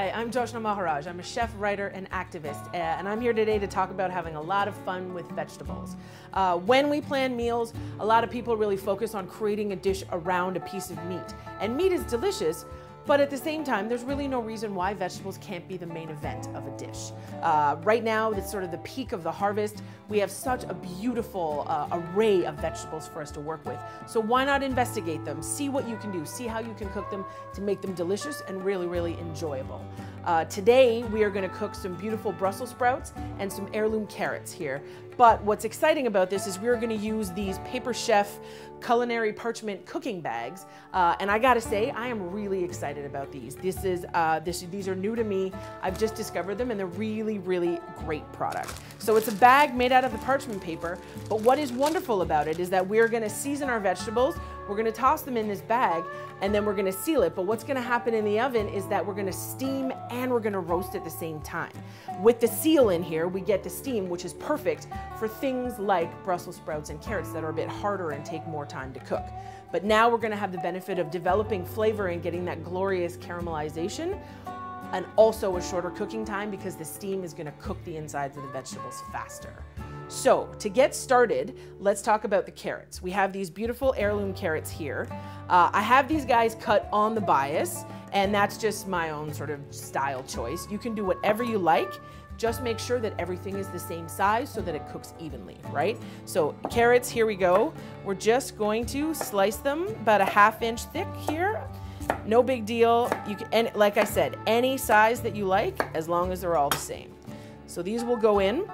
Hi, I'm Joshna Maharaj. I'm a chef, writer, and activist, and I'm here today to talk about having a lot of fun with vegetables. When we plan meals, a lot of people really focus on creating a dish around a piece of meat. And meat is delicious, but at the same time, there's really no reason why vegetables can't be the main event of a dish. Right now, it's sort of the peak of the harvest. We have such a beautiful array of vegetables for us to work with. So why not investigate them, see what you can do, see how you can cook them to make them delicious and really, really enjoyable. Today, we are gonna cook some beautiful Brussels sprouts and some heirloom carrots here. But what's exciting about this is we're gonna use these Paper Chef culinary parchment cooking bags. And I gotta say, I am really excited about these. These are new to me. I've just discovered them and they're really, really great product. So it's a bag made out of the parchment paper, but what is wonderful about it is that we're gonna season our vegetables, we're gonna toss them in this bag, and then we're gonna seal it. But what's gonna happen in the oven is that we're gonna steam and we're gonna roast at the same time. With the seal in here, we get the steam, which is perfect for things like Brussels sprouts and carrots that are a bit harder and take more time to cook. But now we're gonna have the benefit of developing flavor and getting that glorious caramelization, and also a shorter cooking time because the steam is gonna cook the insides of the vegetables faster. So to get started, let's talk about the carrots. We have these beautiful heirloom carrots here. I have these guys cut on the bias, and that's just my own sort of style choice. You can do whatever you like. Just make sure that everything is the same size so that it cooks evenly, right? So carrots, here we go. We're just going to slice them about a ½ inch thick here. No big deal. You can, and like I said, any size that you like, as long as they're all the same. So these will go in.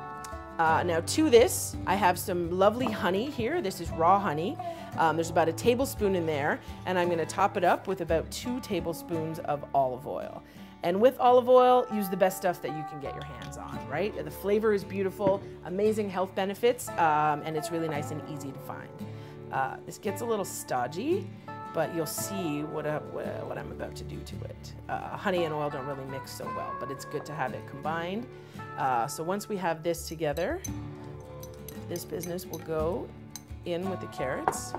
Now to this, I have some lovely honey here. This is raw honey. There's about a tablespoon in there, and I'm gonna top it up with about 2 tablespoons of olive oil. And with olive oil, use the best stuff that you can get your hands on, right? The flavor is beautiful, amazing health benefits, and it's really nice and easy to find. This gets a little stodgy, but you'll see what I'm about to do to it. Honey and oil don't really mix so well, but it's good to have it combined. So once we have this together, this business will go in with the carrots,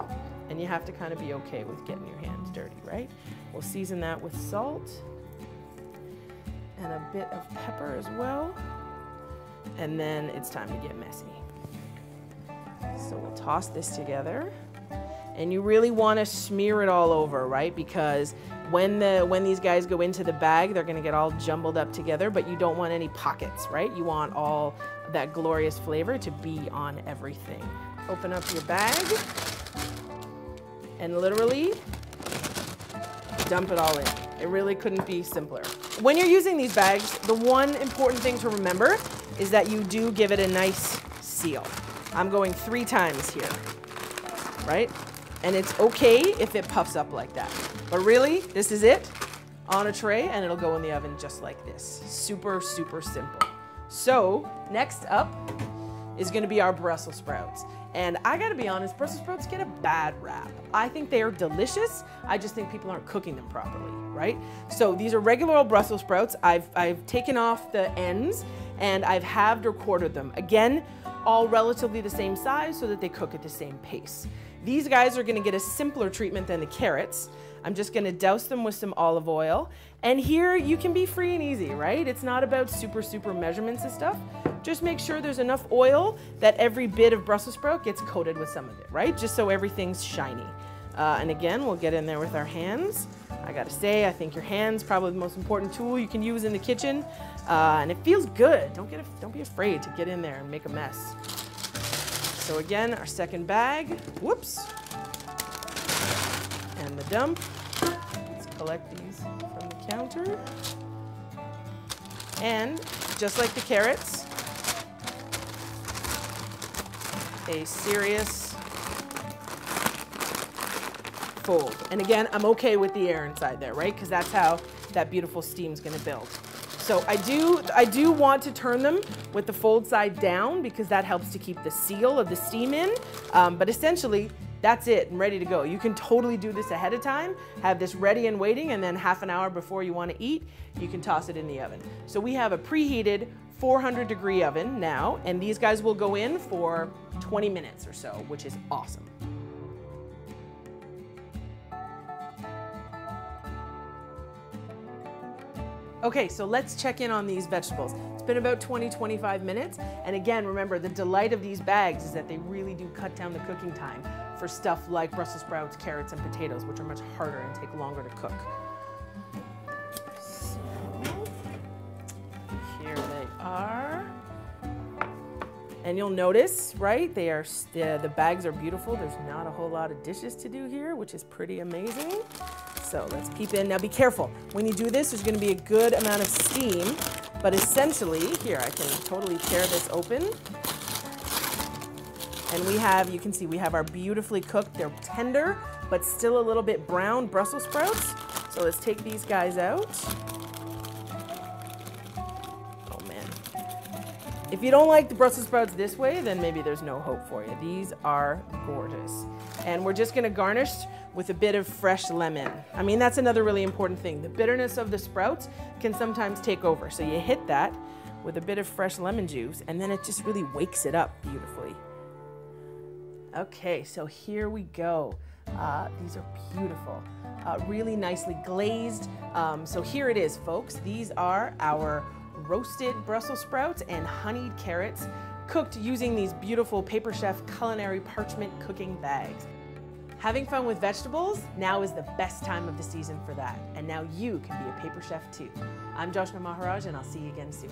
and you have to kind of be okay with getting your hands dirty, right? We'll season that with salt and a bit of pepper as well, and then it's time to get messy. So we'll toss this together. And you really want to smear it all over, right? Because when these guys go into the bag, they're gonna get all jumbled up together, but you don't want any pockets, right? You want all that glorious flavor to be on everything. Open up your bag and literally dump it all in. It really couldn't be simpler. When you're using these bags, the one important thing to remember is that you do give it a nice seal. I'm going 3 times here, right? And it's okay if it puffs up like that. But really, this is it on a tray, and it'll go in the oven just like this. Super, super simple. So next up is gonna be our Brussels sprouts. And I gotta be honest, Brussels sprouts get a bad rap. I think they are delicious. I just think people aren't cooking them properly, right? So these are regular old Brussels sprouts. I've taken off the ends and I've halved or quartered them. Again, all relatively the same size so that they cook at the same pace. These guys are gonna get a simpler treatment than the carrots. I'm just gonna douse them with some olive oil. And here you can be free and easy, right? It's not about super, super measurements and stuff. Just make sure there's enough oil that every bit of Brussels sprout gets coated with some of it, right? Just so everything's shiny. And again, we'll get in there with our hands. I gotta say, I think your hand's probably the most important tool you can use in the kitchen. And it feels good. Don't be afraid to get in there and make a mess. So again, our second bag, whoops, and the dump. Let's collect these from the counter. And just like the carrots, a serious fold. And again, I'm okay with the air inside there, right? Because that's how that beautiful steam's gonna build. So I do want to turn them with the fold side down because that helps to keep the seal of the steam in. But essentially, that's it and ready to go. You can totally do this ahead of time, have this ready and waiting, and then ½ an hour before you want to eat, you can toss it in the oven. So we have a preheated 400-degree oven now, and these guys will go in for 20 minutes or so, which is awesome. Okay, so let's check in on these vegetables. It's been about 20-25 minutes. And again, remember, the delight of these bags is that they really do cut down the cooking time for stuff like Brussels sprouts, carrots, and potatoes, which are much harder and take longer to cook. So, here they are. And you'll notice, right, the bags are beautiful. There's not a whole lot of dishes to do here, which is pretty amazing. So let's peep in. Now be careful. When you do this, there's going to be a good amount of steam, but essentially, here, I can totally tear this open. And we have, you can see, we have our beautifully cooked, they're tender, but still a little bit brown Brussels sprouts. So let's take these guys out. Oh man. If you don't like the Brussels sprouts this way, then maybe there's no hope for you. These are gorgeous. And we're just gonna garnish with a bit of fresh lemon. I mean, that's another really important thing. The bitterness of the sprouts can sometimes take over. So you hit that with a bit of fresh lemon juice, and then it just really wakes it up beautifully. Okay, so here we go. These are beautiful, really nicely glazed. So here it is, folks. These are our roasted Brussels sprouts and honeyed carrots, cooked using these beautiful Paper Chef culinary parchment cooking bags. Having fun with vegetables, now is the best time of the season for that. And now you can be a Paper Chef too. I'm Joshna Maharaj, and I'll see you again soon.